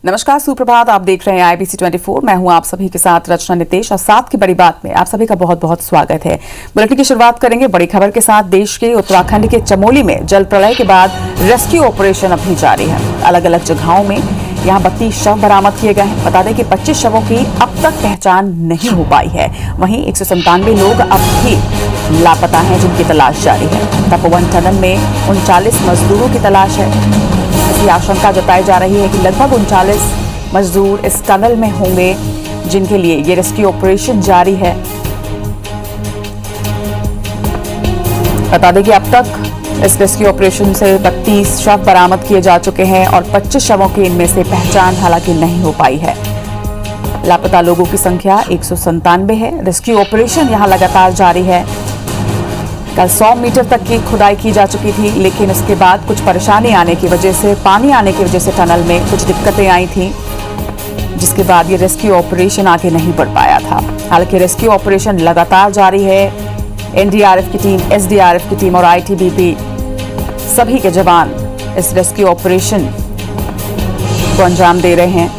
नमस्कार, सुप्रभात। आप देख रहे हैं IBC 24। मैं हूं आप सभी के साथ रचना नितेश और साथ की बड़ी बात में आप सभी का बहुत बहुत स्वागत है। बुलेटिन की शुरुआत करेंगे बड़ी खबर के साथ। देश के उत्तराखंड के चमोली में जल प्रलय के बाद रेस्क्यू ऑपरेशन अभी जारी है। अलग अलग जगहों में यहाँ 32 शव बरामद किए गए हैं। बता दें कि 25 शवों की अब तक पहचान नहीं हो पाई है। वहीं 197 लोग अब भी लापता हैं, जिनकी तलाश जारी है। तपोवन टनल में 39 मजदूरों की तलाश है। ऐसी आशंका जताई जा रही है कि लगभग 39 मजदूर इस टनल में होंगे, जिनके लिए ये रेस्क्यू ऑपरेशन जारी है। बता दें कि अब तक इस रेस्क्यू ऑपरेशन से 32 शव बरामद किए जा चुके हैं और 25 शवों की इनमें से पहचान हालांकि नहीं हो पाई है। लापता लोगों की संख्या 197 है। रेस्क्यू ऑपरेशन यहां लगातार जारी है। कल 100 मीटर तक की खुदाई की जा चुकी थी, लेकिन उसके बाद कुछ परेशानी आने की वजह से, पानी आने की वजह से टनल में कुछ दिक्कतें आई थी, जिसके बाद ये रेस्क्यू ऑपरेशन आगे नहीं बढ़ पाया था। हालांकि रेस्क्यू ऑपरेशन लगातार जारी है। NDRF की टीम, SDRF की टीम और ITBP सभी के जवान इस रेस्क्यू ऑपरेशन को अंजाम दे रहे हैं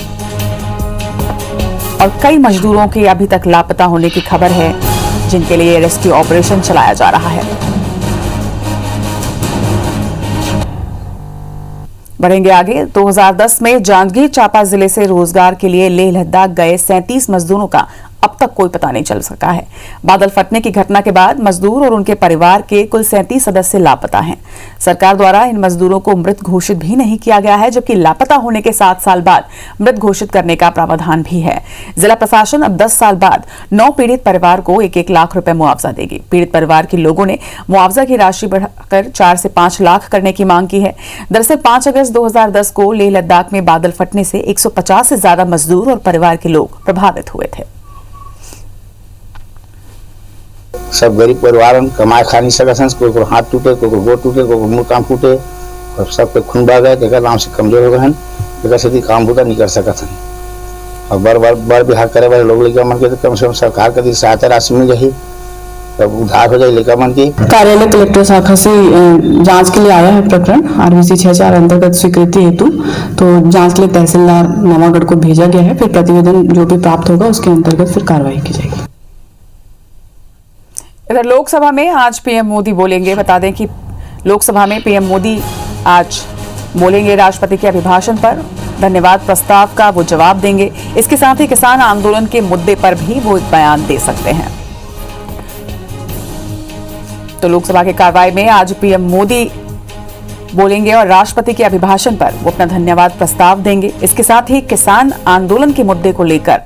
और कई मजदूरों के अभी तक लापता होने की खबर है, जिनके लिए रेस्क्यू ऑपरेशन चलाया जा रहा है। बढ़ेंगे आगे। 2010 में जांजगीर चांपा जिले से रोजगार के लिए लेह लद्दाख गए 37 मजदूरों का अब तक कोई पता नहीं चल सका है। बादल फटने की घटना के बाद मजदूर और उनके परिवार के कुल 37 सदस्य लापता हैं। सरकार द्वारा इन मजदूरों को मृत घोषित भी नहीं किया गया है, जबकि लापता होने के 7 साल बाद मृत घोषित करने का प्रावधान भी है। जिला प्रशासन अब 10 साल बाद 9 पीड़ित परिवार को 1-1 लाख रुपए मुआवजा देगी। पीड़ित परिवार के लोगों ने मुआवजा की राशि बढ़ाकर 4 से 5 लाख करने की मांग की है। दरअसल 5 अगस्त 2010 को लेह लद्दाख में बादल फटने से 150 से ज्यादा मजदूर और परिवार के लोग प्रभावित हुए थे। सब गरीब परिवार कमाए खा नहीं सकते। कोई को हाथ टूटे, कोई को गोड़ टूटे, कोई को मुंह कान फूटे और सबके खून बह गए। तेकर नाम से कमजोर हो गए हैं, तेकर से काम बुता नहीं कर सकते हैं। और बड़ बिहार करे वाले लोग लेकर मन के कम से कम सरकार के दी सहायता राशि मिल जाए, तब उधार हो जाए लेकर मन की। कार्यालय कलेक्टर शाखा से जांच के लिए आया है प्रकरण RBC 64 अंतर्गत स्वीकृति हेतु। तो जांच के लिए तहसीलदार नवागढ़ को भेजा गया है। फिर प्रतिवेदन जो भी प्राप्त होगा उसके अंतर्गत फिर कार्रवाई की जाएगी। इधर लोकसभा में आज PM मोदी बोलेंगे। बता दें कि लोकसभा में PM मोदी आज बोलेंगे। राष्ट्रपति के अभिभाषण पर धन्यवाद प्रस्ताव का वो जवाब देंगे। इसके साथ ही किसान आंदोलन के मुद्दे पर भी वो एक बयान दे सकते हैं। तो लोकसभा की कार्रवाई में आज PM मोदी बोलेंगे और राष्ट्रपति के अभिभाषण पर वो अपना धन्यवाद प्रस्ताव देंगे। इसके साथ ही किसान आंदोलन के मुद्दे को लेकर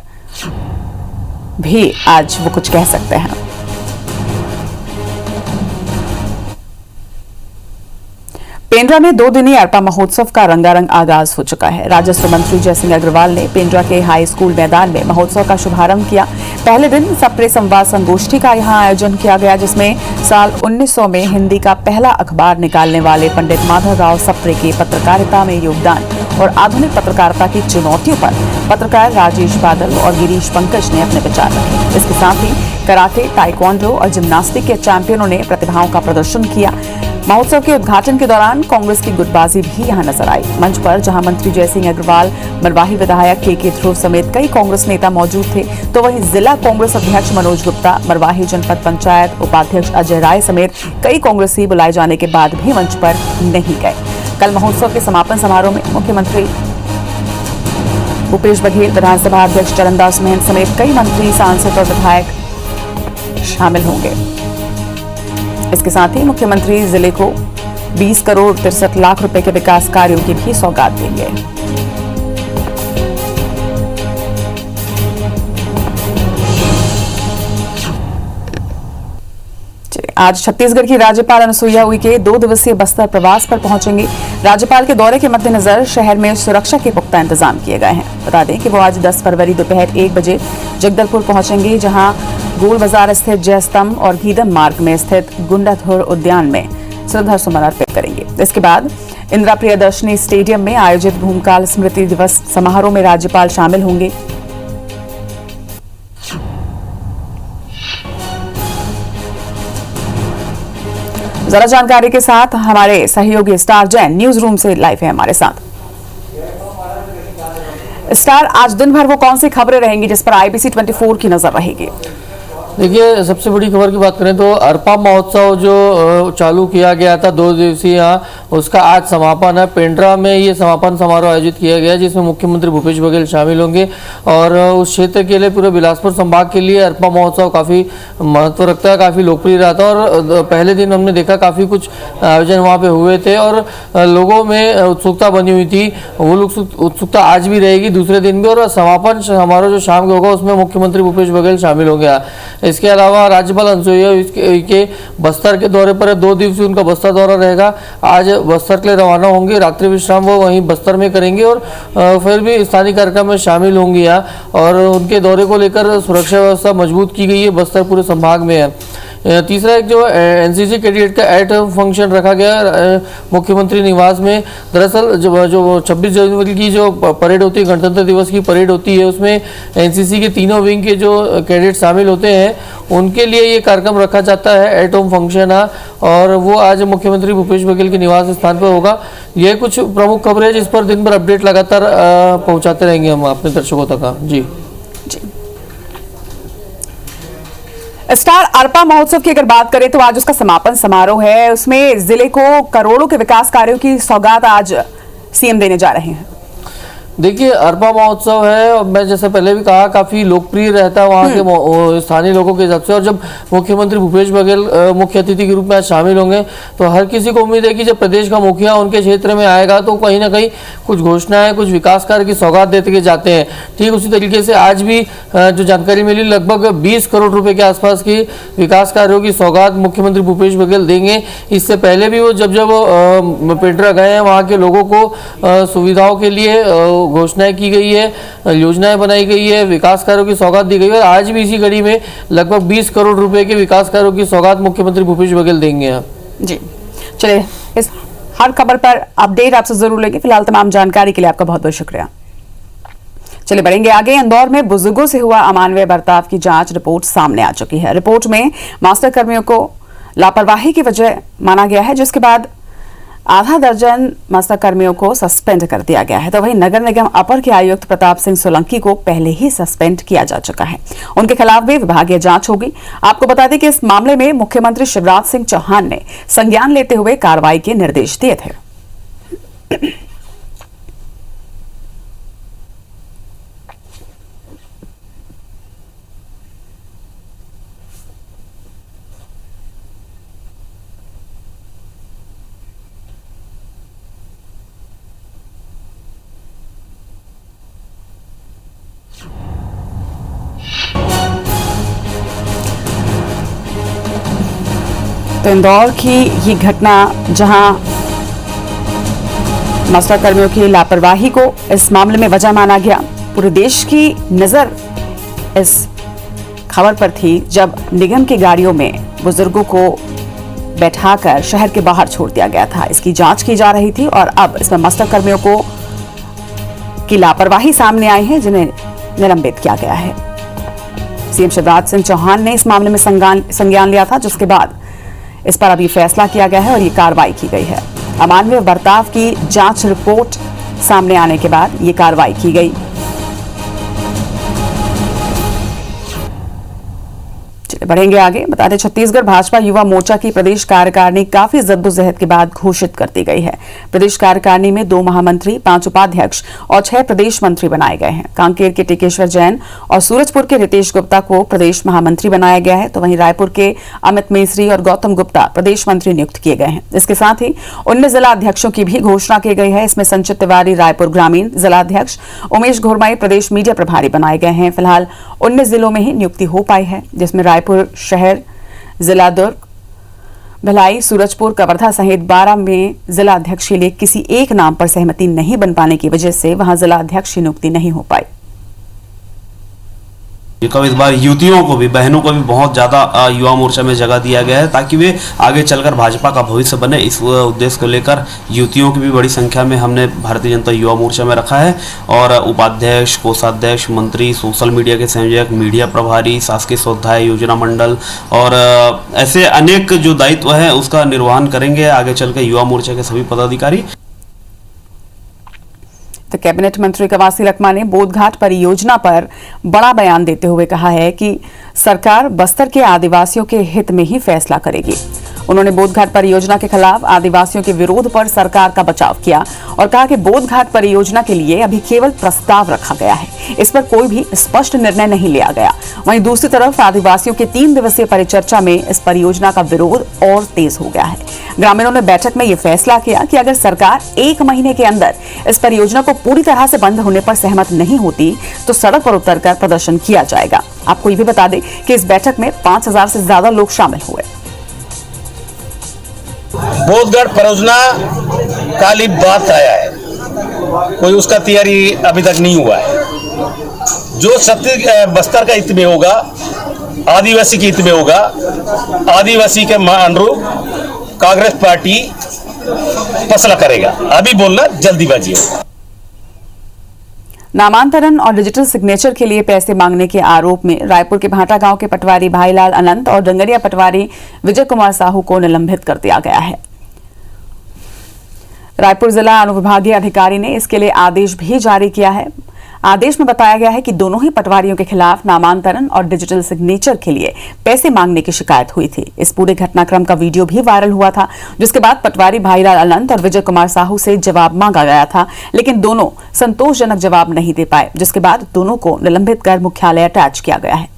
भी आज वो कुछ कह सकते हैं। पेंड्रा में 2 दिनी अरपा महोत्सव का रंगारंग आगाज हो चुका है। राजस्व मंत्री जयसिंह अग्रवाल ने पेंड्रा के हाई स्कूल मैदान में महोत्सव का शुभारंभ किया। पहले दिन सप्रे संवाद संगोष्ठी का यहां आयोजन किया गया, जिसमें साल 1900 में हिंदी का पहला अखबार निकालने वाले पंडित माधवराव सप्रे के पत्रकारिता में योगदान और आधुनिक पत्रकारिता की चुनौतियों पर पत्रकार राजेश बादल और गिरीश पंकज ने अपने विचार रखे। इसके साथ ही कराटे, ताइक्वांडो और जिम्नास्टिक के चैंपियनों ने प्रतिभाओं का प्रदर्शन किया। महोत्सव के उद्घाटन के दौरान कांग्रेस की गुटबाजी भी यहां नजर आई। मंच पर जहां मंत्री जयसिंह अग्रवाल, मरवाही विधायक KK ध्रुव समेत कई कांग्रेस नेता मौजूद थे, तो वहीं जिला कांग्रेस अध्यक्ष मनोज गुप्ता, मरवाही जनपद पंचायत उपाध्यक्ष अजय राय समेत कई कांग्रेसी बुलाए जाने के बाद भी मंच पर नहीं गए। कल महोत्सव के समापन समारोह में मुख्यमंत्री भूपेश बघेल, विधानसभा अध्यक्ष चरणदास महंत समेत कई मंत्री, सांसद और विधायक शामिल होंगे। इसके साथ ही मुख्यमंत्री जिले को 20 करोड़ 63 लाख रुपए के विकास कार्यों की भी सौगात देंगे। आज छत्तीसगढ़ की राज्यपाल अनुसुईया उइके 2 दिवसीय बस्तर प्रवास पर पहुंचेंगे। राज्यपाल के दौरे के मद्देनजर शहर में सुरक्षा के पुख्ता इंतजाम किए गए हैं। बता दें कि वो आज 10 फरवरी दोपहर 1 बजे जगदलपुर पहुंचेंगे, जहां गोल बाजार स्थित जय स्तंभ और गीदम मार्ग में स्थित गुंडाधुर उद्यान में श्रद्धा सुमन अर्पित करेंगे। इसके बाद इंदिरा प्रियदर्शनी स्टेडियम में आयोजित भूमकाल स्मृति दिवस समारोह में राज्यपाल शामिल होंगे। ज्यादा जानकारी के साथ हमारे सहयोगी स्टार जैन न्यूज रूम से लाइव है हमारे साथ। स्टार, आज दिन भर वो कौन सी खबरें रहेंगी जिस पर IBC 24 की नजर रहेगी? देखिए, सबसे बड़ी खबर की बात करें तो अरपा महोत्सव जो चालू किया गया था 2 दिवसीय, उसका आज समापन है। पेंड्रा में ये समापन समारोह आयोजित किया गया जिसमें मुख्यमंत्री भूपेश बघेल शामिल होंगे और उस क्षेत्र के लिए, पूरे बिलासपुर संभाग के लिए अरपा महोत्सव काफ़ी महत्व रखता है, काफ़ी लोकप्रिय रहा था और पहले दिन हमने देखा काफ़ी कुछ आयोजन वहाँ पे हुए थे और लोगों में उत्सुकता बनी हुई थी। वो उत्सुकता आज भी रहेगी दूसरे दिन भी, और समापन समारोह जो शाम को होगा उसमें मुख्यमंत्री भूपेश बघेल शामिल होंगे। इसके अलावा राज्यपाल अनुसुईया के बस्तर के दौरे पर 2 दिवसीय उनका बस्तर दौरा रहेगा। आज बस्तर के लिए रवाना होंगे, रात्रि विश्राम वो वहीं बस्तर में करेंगे और फिर भी स्थानीय कार्यक्रम में शामिल होंगी यहाँ। और उनके दौरे को लेकर सुरक्षा व्यवस्था मजबूत की गई है, बस्तर पूरे संभाग में है। तीसरा एक जो एनसीसी कैडेट का एट फंक्शन रखा गया मुख्यमंत्री निवास में। दरअसल जो 26 जनवरी की जो परेड होती है, गणतंत्र दिवस की परेड होती है, उसमें एनसीसी के तीनों विंग के जो कैडेट शामिल होते हैं उनके लिए ये कार्यक्रम रखा जाता है, एट होम फंक्शन है, और वो आज मुख्यमंत्री भूपेश बघेल के निवास स्थान पर होगा। ये कुछ प्रमुख खबरें जिस पर दिन भर अपडेट लगातार पहुँचाते रहेंगे हम अपने दर्शकों तक। जी। स्टार, अरपा महोत्सव की अगर बात करें तो आज उसका समापन समारोह है, उसमें जिले को करोड़ों के विकास कार्यों की सौगात आज CM देने जा रहे हैं। देखिए, अरपा महोत्सव है और मैं जैसे पहले भी कहा काफ़ी लोकप्रिय रहता है वहाँ के स्थानीय लोगों के हिसाब से, और जब मुख्यमंत्री भूपेश बघेल मुख्य अतिथि के रूप में आज शामिल होंगे तो हर किसी को उम्मीद है कि जब प्रदेश का मुखिया उनके क्षेत्र में आएगा तो कहीं ना कहीं कुछ घोषणाएं, कुछ विकास कार्य की सौगात देते के जाते हैं। ठीक उसी तरीके से आज भी जो जानकारी मिली, लगभग 20 करोड़ रुपये के आसपास की विकास कार्यों की सौगात मुख्यमंत्री भूपेश बघेल देंगे। इससे पहले भी वो जब पेंड्रा गए हैं वहाँ के लोगों को सुविधाओं के लिए घोषणाएं की गई है, योजनाएं बनाई गई है, विकास कार्यों की सौगात दी गई है। आज भी इसी कड़ी में लगभग 20 करोड़ रुपए के विकास कार्यों की सौगात मुख्यमंत्री भूपेश बघेल देंगे। जी, चलिए, इस हर खबर पर अपडेट आपसे जरूर लेंगे। फिलहाल तमाम जानकारी के लिए आपका बहुत बहुत शुक्रिया। चलिए बढ़ेंगे आगे। इंदौर में बुजुर्गों से हुआ अमानवीय बर्ताव की जांच रिपोर्ट सामने आ चुकी है। रिपोर्ट में मास्टर कर्मियों को लापरवाही की वजह माना गया है, जिसके बाद आधा दर्जन मास्टर कर्मियों को सस्पेंड कर दिया गया है। तो वहीं नगर निगम अपर के आयुक्त प्रताप सिंह सोलंकी को पहले ही सस्पेंड किया जा चुका है। उनके खिलाफ भी विभागीय जांच होगी। आपको बता दें कि इस मामले में मुख्यमंत्री शिवराज सिंह चौहान ने संज्ञान लेते हुए कार्रवाई के निर्देश दिए थे। तो इंदौर की ये घटना, जहां मास्टर कर्मियों की लापरवाही को इस मामले में वजह माना गया। पूरे देश की नजर इस खबर पर थी जब निगम की गाड़ियों में बुजुर्गों को बैठाकर शहर के बाहर छोड़ दिया गया था। इसकी जांच की जा रही थी और अब इसमें मास्टर कर्मियों को की लापरवाही सामने आई है, जिन्हें निलंबित किया गया है। सीएम शिवराज सिंह चौहान ने इस मामले में संज्ञान लिया था, जिसके बाद इस पर अभी फैसला किया गया है और ये कार्रवाई की गई है। अमानवीय बर्ताव की जांच रिपोर्ट सामने आने के बाद ये कार्रवाई की गई। बढ़ेंगे आगे। बता दें, छत्तीसगढ़ भाजपा युवा मोर्चा की प्रदेश कार्यकारिणी काफी जद्दोजहद के बाद घोषित कर दी गई है। प्रदेश कार्यकारिणी में 2 महामंत्री, 5 उपाध्यक्ष और 6 प्रदेश मंत्री बनाए गए हैं। कांकेर के टिकेश्वर जैन और सूरजपुर के रितेश गुप्ता को प्रदेश महामंत्री बनाया गया है, तो वहीं रायपुर के अमित मेसरी और गौतम गुप्ता प्रदेश मंत्री नियुक्त किए गए हैं। इसके साथ ही 19 जिला अध्यक्षों की भी घोषणा की गई है। इसमें संचित तिवारी रायपुर ग्रामीण जिला अध्यक्ष, उमेश घुरमाई प्रदेश मीडिया प्रभारी बनाए गए हैं। फिलहाल 19 जिलों में ही नियुक्ति हो पाई है, जिसमें रायपुर शहर, जिला दुर्ग, भिलाई, सूरजपुर, कवर्धा सहित 12 में जिला अध्यक्ष के लिए किसी एक नाम पर सहमति नहीं बन पाने की वजह से वहां जिला अध्यक्ष की नियुक्ति नहीं हो पाई। कब इस बार युवतियों को भी, बहनों को भी बहुत ज़्यादा युवा मोर्चा में जगह दिया गया है ताकि वे आगे चलकर भाजपा का भविष्य बने। इस उद्देश्य को लेकर युवतियों की भी बड़ी संख्या में हमने भारतीय जनता युवा मोर्चा में रखा है और उपाध्यक्ष, कोषाध्यक्ष, मंत्री, सोशल मीडिया के संयोजक, मीडिया प्रभारी, शासकीय स्वाध्याय योजना मंडल और ऐसे अनेक जो दायित्व है उसका निर्वहन करेंगे आगे चलकर युवा मोर्चा के सभी पदाधिकारी। तो कैबिनेट मंत्री कवासी लखमा ने बोधघाट परियोजना पर बड़ा बयान देते हुए कहा है कि सरकार बस्तर के आदिवासियों के हित में ही फैसला करेगी। उन्होंने बोधघाट परियोजना के खिलाफ आदिवासियों के विरोध पर सरकार का बचाव किया और कहा कि बोधघाट परियोजना के लिए अभी केवल प्रस्ताव रखा गया है, इस पर कोई भी स्पष्ट निर्णय नहीं लिया गया। वहीं दूसरी तरफ आदिवासियों के 3 दिवसीय परिचर्चा में इस परियोजना का विरोध और तेज हो गया है। ग्रामीणों ने बैठक में यह फैसला किया कि अगर सरकार 1 महीने के अंदर इस परियोजना को पूरी तरह से बंद होने पर सहमत नहीं होती तो सड़क पर उतरकर प्रदर्शन किया जाएगा। आपको ये भी बता दें कि इस बैठक में 5000 से ज्यादा लोग शामिल हुए। बोधघाट परियोजना काली बात आया है, कोई उसका तैयारी अभी तक नहीं हुआ है। जो बस्तर का हित में होगा, आदिवासी के हित में होगा, आदिवासी के अनुरूप कांग्रेस पार्टी फैसला करेगा। अभी बोलना जल्दीबाजी है। नामांतरण और डिजिटल सिग्नेचर के लिए पैसे मांगने के आरोप में रायपुर के भाटा गांव के पटवारी भाईलाल अनंत और डंगरिया पटवारी विजय कुमार साहू को निलंबित कर दिया गया है। रायपुर जिला अनुविभागीय अधिकारी ने इसके लिए आदेश भी जारी किया है। आदेश में बताया गया है कि दोनों ही पटवारियों के खिलाफ नामांतरण और डिजिटल सिग्नेचर के लिए पैसे मांगने की शिकायत हुई थी। इस पूरे घटनाक्रम का वीडियो भी वायरल हुआ था, जिसके बाद पटवारी भाईलाल अनंत और विजय कुमार साहू से जवाब मांगा गया था, लेकिन दोनों संतोषजनक जवाब नहीं दे पाए, जिसके बाद दोनों को निलंबित कर मुख्यालय अटैच किया गया है।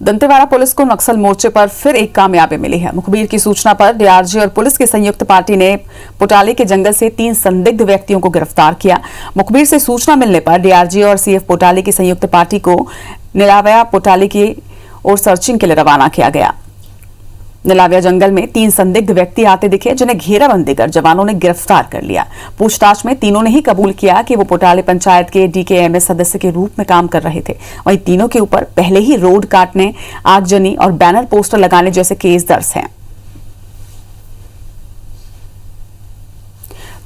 दंतेवाड़ा पुलिस को नक्सल मोर्चे पर फिर एक कामयाबी मिली है। मुखबिर की सूचना पर डीआरजी और पुलिस की संयुक्त पार्टी ने पोटाली के जंगल से 3 संदिग्ध व्यक्तियों को गिरफ्तार किया। मुखबिर से सूचना मिलने पर डीआरजी और सीएफ पोटाली की संयुक्त पार्टी को निलावया पोटाली की ओर सर्चिंग के लिए रवाना किया गया। निलाविया जंगल में 3 संदिग्ध व्यक्ति आते दिखे, जिन्हें घेराबंदी कर जवानों ने गिरफ्तार कर लिया। पूछताछ में तीनों ने ही कबूल किया कि वो पोटाली पंचायत के डीकेएमएस सदस्य के रूप में काम कर रहे थे। वहीं तीनों के ऊपर पहले ही रोड काटने, आगजनी और बैनर पोस्टर लगाने जैसे केस दर्ज हैं।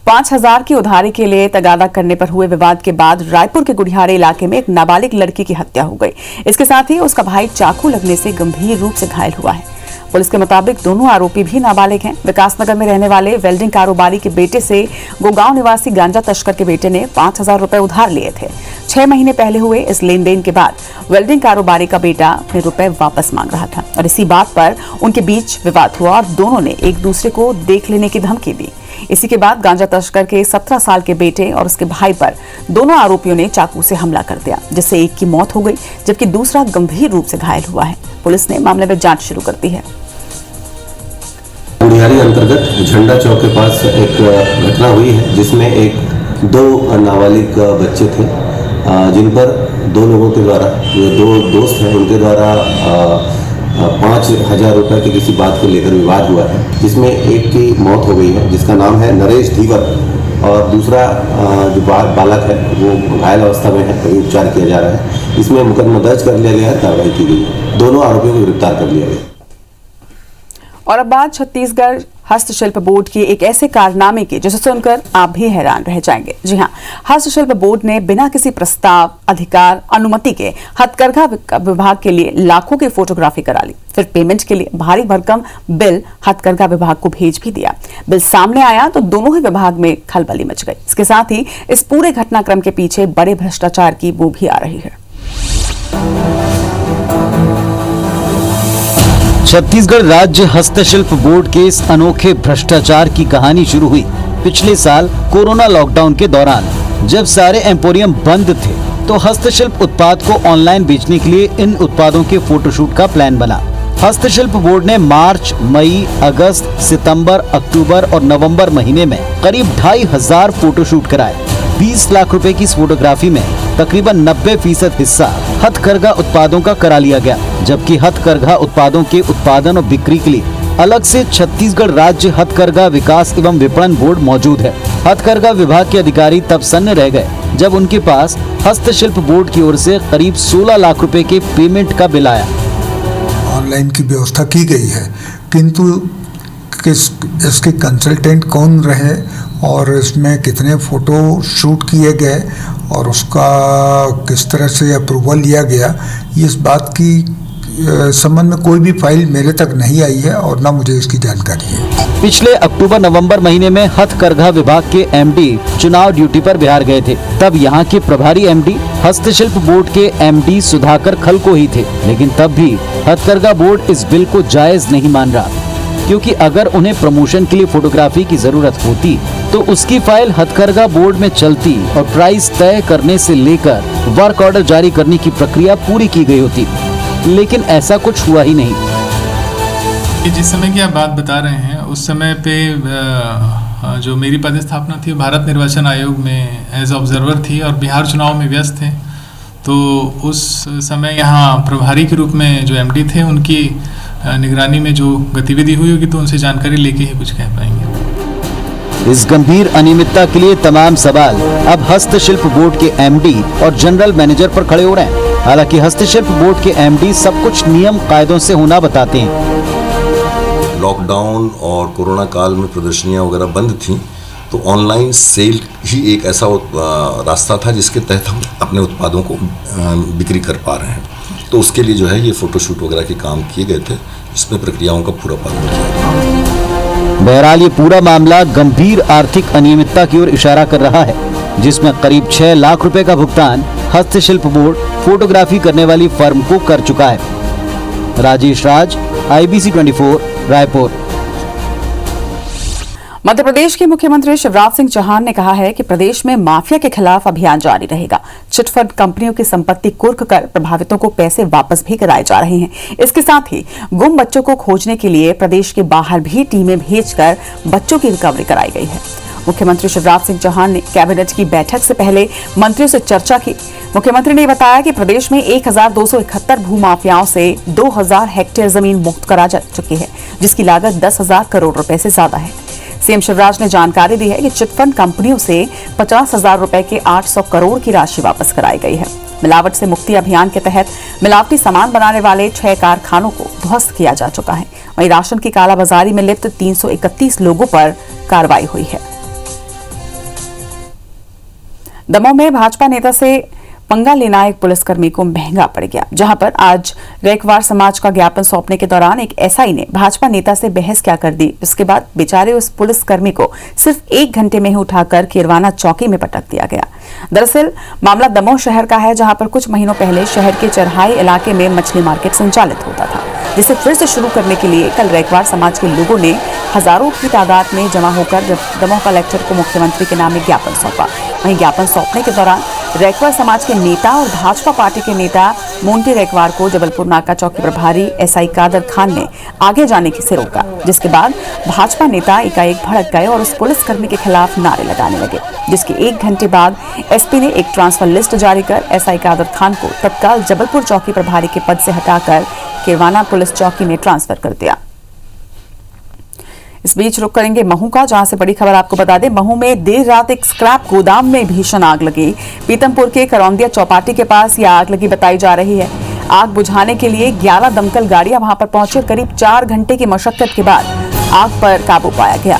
5000 की उधारी के लिए तगादा करने पर हुए विवाद के बाद रायपुर के गुढ़ियारे इलाके में एक नाबालिग लड़की की हत्या हो गई। इसके साथ ही उसका भाई चाकू लगने से गंभीर रूप से घायल हुआ है। पुलिस के मुताबिक दोनों आरोपी भी नाबालिग हैं। विकासनगर में रहने वाले वेल्डिंग कारोबारी के बेटे से गोगांव निवासी गांजा तस्कर के बेटे ने 5000 रुपए उधार लिए थे। 6 महीने पहले हुए इस लेन देन के बाद वेल्डिंग कारोबारी का बेटा अपने रुपए वापस मांग रहा था और इसी बात पर उनके बीच विवाद हुआ और दोनों ने एक दूसरे को देख लेने की धमकी दी। इसी के बाद गांजा तस्कर के 17 साल के बेटे और उसके भाई पर दोनों आरोपियों ने चाकू से हमला कर दिया, जिससे एक की मौत हो गई जबकि दूसरा गंभीर रूप से घायल हुआ है। पुलिस ने मामले में जांच शुरू कर दी है। गुढ़ियारी अंतर्गत झंडा चौक के पास एक घटना हुई है, जिसमें 2 नाबालिग बच्चे थे, जिन पर 2 लोगों के द्वारा, जो 2 दोस्त हैं, उनके द्वारा 5000 रुपए की किसी बात को लेकर विवाद हुआ है, जिसमें एक की मौत हो गई है, जिसका नाम है नरेश धीवर, और दूसरा जो बालक है वो घायल अवस्था में है, अभी उपचार किया जा रहा है। इसमें मुकदमा दर्ज कर लिया गया है, कार्रवाई की गई है। दोनों आरोपियों को गिरफ्तार कर लिया गया। और अब बात छत्तीसगढ़ हस्तशिल्प बोर्ड के एक ऐसे कारनामे की जिसे सुनकर आप भी हैरान रह जाएंगे। जी हां, हस्तशिल्प बोर्ड ने बिना किसी प्रस्ताव, अधिकार, अनुमति के हथकरघा विभाग के लिए लाखों की फोटोग्राफी करा ली। फिर पेमेंट के लिए भारी भरकम बिल हथकरघा विभाग को भेज भी दिया। बिल सामने आया तो दोनों ही विभाग में खलबली मच गई। इसके साथ ही इस पूरे घटनाक्रम के पीछे बड़े भ्रष्टाचार की बू भी आ रही है। छत्तीसगढ़ राज्य हस्तशिल्प बोर्ड के इस अनोखे भ्रष्टाचार की कहानी शुरू हुई पिछले साल कोरोना लॉकडाउन के दौरान। जब सारे एम्पोरियम बंद थे तो हस्तशिल्प उत्पाद को ऑनलाइन बेचने के लिए इन उत्पादों के फोटोशूट का प्लान बना। हस्तशिल्प बोर्ड ने मार्च, मई, अगस्त, सितंबर, अक्टूबर और नवंबर महीने में करीब 2500 फोटोशूट कराए। 20 लाख रुपए की इस फोटोग्राफी में तकरीबन 90% हिस्सा हथकरघा उत्पादों का करा लिया गया, जबकि हथकरघा उत्पादों के उत्पादन और बिक्री के लिए अलग से छत्तीसगढ़ राज्य हथकरघा विकास एवं विपणन बोर्ड मौजूद है। हथकरघा विभाग के अधिकारी तब सन्न रह गए जब उनके पास हस्तशिल्प बोर्ड की ओर से करीब 16 लाख रुपए के पेमेंट का बिल आया। ऑनलाइन की व्यवस्था की गई है, किंतु इसके कंसल्टेंट कौन रहे और इसमें कितने फ़ोटो शूट किए गए और उसका किस तरह से अप्रूवल लिया गया, इस बात की संबंध में कोई भी फाइल मेरे तक नहीं आई है और ना मुझे इसकी जानकारी है। पिछले अक्टूबर-नवंबर महीने में हथकरघा विभाग के एमडी चुनाव ड्यूटी पर बिहार गए थे। तब यहाँ के प्रभारी एमडी हस्तशिल्प बोर्ड के एमडी सुधाकर खलको ही थे, लेकिन तब भी हथकरघा बोर्ड इस बिल को जायज नहीं मान रहा, क्योंकि अगर उन्हें प्रमोशन के लिए फोटोग्राफी की जरूरत होती तो उसकी फाइल हथकरघा बोर्ड में चलती और प्राइस तय करने से लेकर वर्क ऑर्डर जारी करने की प्रक्रिया पूरी की गई होती, लेकिन ऐसा कुछ हुआ ही नहीं। जिस समय की आप बात बता रहे हैं उस समय पे जो मेरी पदस्थापना थी भारत निर्वाचन आयोग में एज ऑब्जर्वर थी और बिहार चुनाव में व्यस्त थे, तो उस समय यहाँ प्रभारी के रूप में जो एमडी थे उनकी निगरानी में जो गतिविधि हुई होगी तो उनसे जानकारी लेके ही कुछ कह पाएंगे। इस गंभीर अनियमितता के लिए तमाम सवाल अब हस्तशिल्प बोर्ड के एमडी और जनरल मैनेजर पर खड़े हो रहे हैं। हालांकि हस्तशिल्प बोर्ड के एमडी सब कुछ नियम कायदों से होना बताते हैं। लॉकडाउन और कोरोना काल में प्रदर्शनियां वगैरह बंद थीं, तो ऑनलाइन सेल ही एक ऐसा रास्ता था जिसके तहत हम अपने उत्पादों को बिक्री कर पा रहे हैं। तो उसके लिए जो है ये फोटोशूट वगैरह के काम किए गए थे, जिसमें प्रक्रियाओं का पूरा पालन किया गया। बहरहाल ये पूरा मामला गंभीर आर्थिक अनियमितता की ओर इशारा कर रहा है, जिसमें करीब 6 लाख रुपए का भुगतान हस्तशिल्प बोर्ड फोटोग्राफी करने वाली फर्म को कर चुका है। राजेश राज, IBC 24, रायपुर। मध्य प्रदेश के मुख्यमंत्री शिवराज सिंह चौहान ने कहा है कि प्रदेश में माफिया के खिलाफ अभियान जारी रहेगा। चिटफंड कंपनियों की संपत्ति कुर्क कर प्रभावितों को पैसे वापस भी कराए जा रहे हैं। इसके साथ ही गुम बच्चों को खोजने के लिए प्रदेश के बाहर भी टीमें भेजकर बच्चों की रिकवरी कराई गई है। मुख्यमंत्री शिवराज सिंह चौहान ने कैबिनेट की बैठक से पहले मंत्रियों से चर्चा की। मुख्यमंत्री ने बताया कि प्रदेश में 1271 भूमाफियाओं से 2000 हेक्टेयर जमीन मुक्त करा जा चुकी है, जिसकी लागत 10,000 करोड़ रुपए से ज्यादा है। सीएम शिवराज ने जानकारी दी है कि चिटफंड कंपनियों से 50,000 रुपए के 800 करोड़ की राशि वापस कराई गई है। मिलावट से मुक्ति अभियान के तहत मिलावटी सामान बनाने वाले 6 कारखानों को ध्वस्त किया जा चुका है। वहीं राशन की कालाबाजारी में लिप्त 331 लोगों पर कार्रवाई हुई है। दमोह में भाजपा नेता से पंगा लेना एक पुलिसकर्मी को महंगा पड़ गया, जहां पर आज रैकवार समाज का ज्ञापन सौंपने के दौरान एक एसआई ने भाजपा नेता से बहस क्या कर दी। इसके बाद बेचारे उस पुलिसकर्मी को सिर्फ 1 घंटे में ही उठाकर केरवाना चौकी में पटक दिया गया। दरअसल मामला दमोह शहर का है, जहां पर कुछ महीनों पहले शहर के चरहाई इलाके में मछली मार्केट संचालित होता था, जिसे फिर से शुरू करने के लिए कल रैकवार समाज के लोगों ने हजारों की तादाद में जमा होकर दमोह कलेक्टर को मुख्यमंत्री के नाम में ज्ञापन सौंपा। वहीं ज्ञापन सौंपने के दौरान रैकवार समाज के नेता और भाजपा पार्टी के नेता मोंटी रैकवार को जबलपुर नाका चौकी प्रभारी एसआई कादर खान ने आगे जाने से रोका, जिसके बाद भाजपा नेता एकाएक भड़क गए और उस पुलिसकर्मी के खिलाफ नारे लगाने लगे, जिसके 1 घंटे बाद एसपी ने एक ट्रांसफर लिस्ट जारी कर एसआई कादर खान को तत्काल जबलपुर चौकी प्रभारी के पद से हटाकर केरवाना पुलिस चौकी में ट्रांसफर कर दिया। इस बीच रुक करेंगे महू का, जहां से बड़ी खबर आपको बता दें। महू में देर रात एक स्क्रैप गोदाम में भीषण आग लगी। पीतमपुर के करौंदिया चौपाटी के पास यह आग लगी बताई जा रही है। आग बुझाने के लिए 11 दमकल गाड़ियां वहां पर पहुंची। करीब 4 घंटे की मशक्कत के बाद आग पर काबू पाया गया।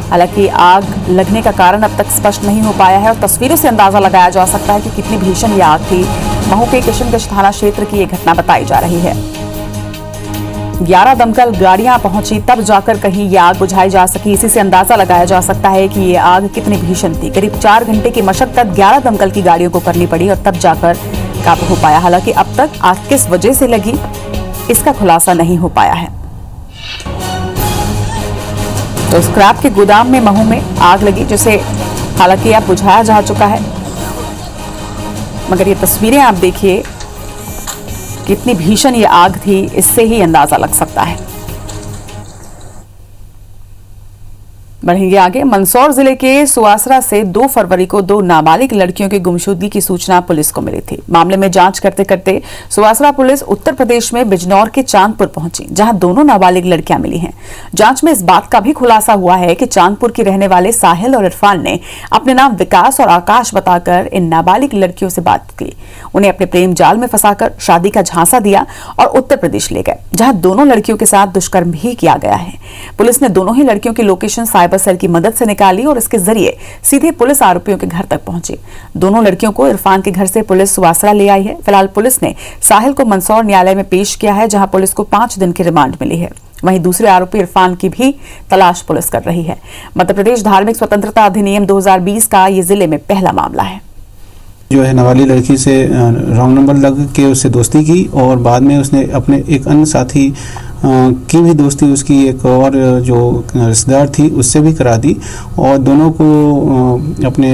हालांकि आग लगने का कारण अब तक स्पष्ट नहीं हो पाया है और तस्वीरों से अंदाजा लगाया जा सकता है कि कितनी भीषण यह आग थी। महू के किशनगंज थाना क्षेत्र की यह घटना बताई जा रही है। 11 दमकल गाड़ियां पहुंची तब जाकर कहीं ये आग बुझाई जा सकी। इसी से अंदाजा लगाया जा सकता है कि ये आग कितनी भीषण थी। करीब 4 घंटे की मशक्कत 11 दमकल की गाड़ियों को करनी पड़ी और तब जाकर काबू हो पाया। हालांकि अब तक आग किस वजह से लगी इसका खुलासा नहीं हो पाया है। तो स्क्रैप के गोदाम में महू में आग लगी, जिसे हालांकि अब बुझाया जा चुका है, मगर ये तस्वीरें आप देखिए कितनी भीषण ये आग थी, इससे ही अंदाजा लग सकता है। बढ़ेंगे आगे। मंदसौर जिले के सुवासरा से 2 फरवरी को 2 नाबालिग लड़कियों की गुमशुदगी की सूचना पुलिस को मिली थी। मामले में जांच करते करते सुवासरा पुलिस उत्तर प्रदेश में बिजनौर के चांदपुर पहुंची, जहां दोनों नाबालिग लड़कियां मिली हैं। जांच में इस बात का भी खुलासा हुआ है कि चांदपुर के रहने वाले साहिल और इरफान ने अपने नाम विकास और आकाश बताकर इन नाबालिग लड़कियों से बात की। उन्हें अपने प्रेम जाल में फंसाकर शादी का झांसा दिया और उत्तर प्रदेश ले गए, जहां दोनों लड़कियों के साथ दुष्कर्म भी किया गया है। पुलिस ने दोनों ही लड़कियों की लोकेशन साइबर ऑफिसर की मदद से निकाली और इसके जरिए सीधे पुलिस आरोपियों के घर तक पहुंची। दोनों लड़कियों को इरफान के घर से पुलिस सुवासरा ले आई है। फिलहाल पुलिस ने साहिल को मंदसौर न्यायालय में पेश किया है, जहां पुलिस को 5 दिन की रिमांड मिली है। वहीं दूसरे आरोपी इरफान की भी तलाश पुलिस कर रही है। मध्य प्रदेश धार्मिक स्वतंत्रता अधिनियम 2020 का ये जिले में पहला मामला है। जो है नाबालिग लड़की से रॉन्ग नंबर लग के उससे दोस्ती की और बाद में उसने अपने एक अन्य साथी की भी दोस्ती उसकी एक और जो रिश्तेदार थी उससे भी करा दी और दोनों को अपने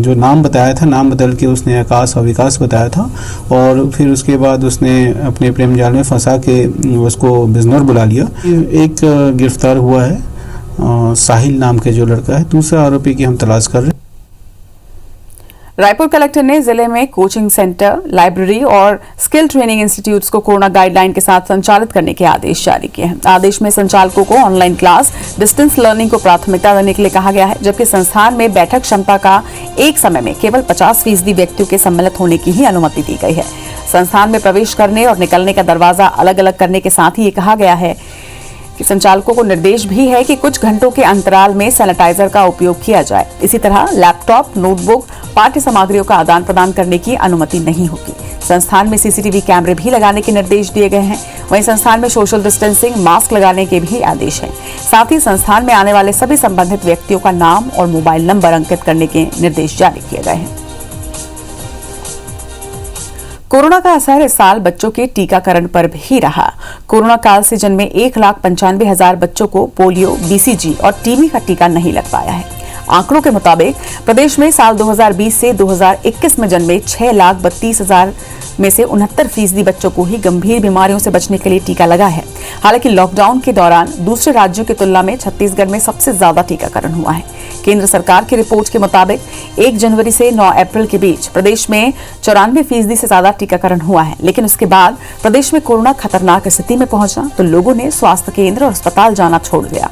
जो नाम बताया था, नाम बदल के उसने आकाश और विकास बताया था और फिर उसके बाद उसने अपने प्रेम जाल में फंसा के उसको बिजनौर बुला लिया। एक गिरफ्तार हुआ है साहिल नाम के जो लड़का है। दूसरा आरोपी की हम तलाश कर रहे हैं। रायपुर कलेक्टर ने जिले में कोचिंग सेंटर, लाइब्रेरी और स्किल ट्रेनिंग इंस्टीट्यूट्स को कोरोना गाइडलाइन के साथ संचालित करने के आदेश जारी किए हैं। आदेश में संचालकों को ऑनलाइन क्लास, डिस्टेंस लर्निंग को प्राथमिकता देने के लिए कहा गया है, जबकि संस्थान में बैठक क्षमता का एक समय में केवल 50% व्यक्तियों के सम्मिलित होने की ही अनुमति दी गई है। संस्थान में प्रवेश करने और निकलने का दरवाजा अलग अलग करने के साथ ही ये कहा गया है कि संचालकों को निर्देश भी है कि कुछ घंटों के अंतराल में सैनिटाइजर का उपयोग किया जाए। इसी तरह लैपटॉप, नोटबुक, पाठ्य सामग्रियों का आदान प्रदान करने की अनुमति नहीं होगी। संस्थान में सीसीटीवी कैमरे भी लगाने के निर्देश दिए गए हैं। वहीं संस्थान में सोशल डिस्टेंसिंग, मास्क लगाने के भी आदेश हैं। साथ ही संस्थान में आने वाले सभी संबंधित व्यक्तियों का नाम और मोबाइल नंबर अंकित करने के निर्देश जारी किए गए हैं। कोरोना का असर इस साल बच्चों के टीकाकरण पर भी रहा। कोरोना काल से जन्मे 1,95,000 बच्चों को पोलियो, बीसीजी और टीबी का टीका नहीं लग पाया है। आंकड़ों के मुताबिक प्रदेश में साल 2020 से 2021 में जन्मे 6,32,000 में से 69% बच्चों को ही गंभीर बीमारियों से बचने के लिए टीका लगा है। हालांकि लॉकडाउन के दौरान दूसरे राज्यों की तुलना में छत्तीसगढ़ में सबसे ज्यादा टीकाकरण हुआ है। केंद्र सरकार की रिपोर्ट के मुताबिक 1 जनवरी से 9 अप्रैल के बीच प्रदेश में 94% से ज्यादा टीकाकरण हुआ है। लेकिन उसके बाद प्रदेश में कोरोना खतरनाक स्थिति में पहुंचा तो लोगों ने स्वास्थ्य केंद्र और अस्पताल जाना छोड़ दिया।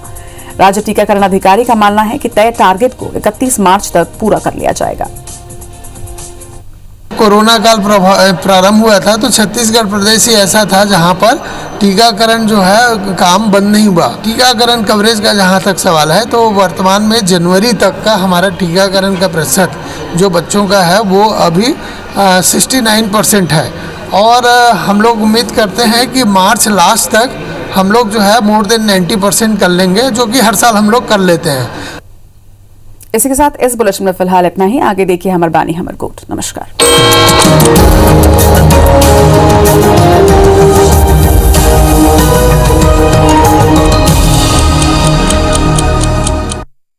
राज्य टीकाकरण अधिकारी का मानना है कि तय टारगेट को 31 मार्च तक पूरा कर लिया जाएगा। कोरोना काल प्रारंभ हुआ था तो छत्तीसगढ़ प्रदेश ही ऐसा था जहां पर टीकाकरण जो है काम बंद नहीं हुआ। टीकाकरण कवरेज का जहां तक सवाल है तो वर्तमान में जनवरी तक का हमारा टीकाकरण का प्रतिशत जो बच्चों का है वो अभी 69% है और हम लोग उम्मीद करते हैं कि मार्च लास्ट तक हम लोग जो है मोर देन 90% कर लेंगे, जो कि हर साल हम लोग कर लेते हैं। इसी के साथ इस बुलेटिन में फिलहाल इतना ही। आगे देखिए हमर बानी हमर गोट। नमस्कार।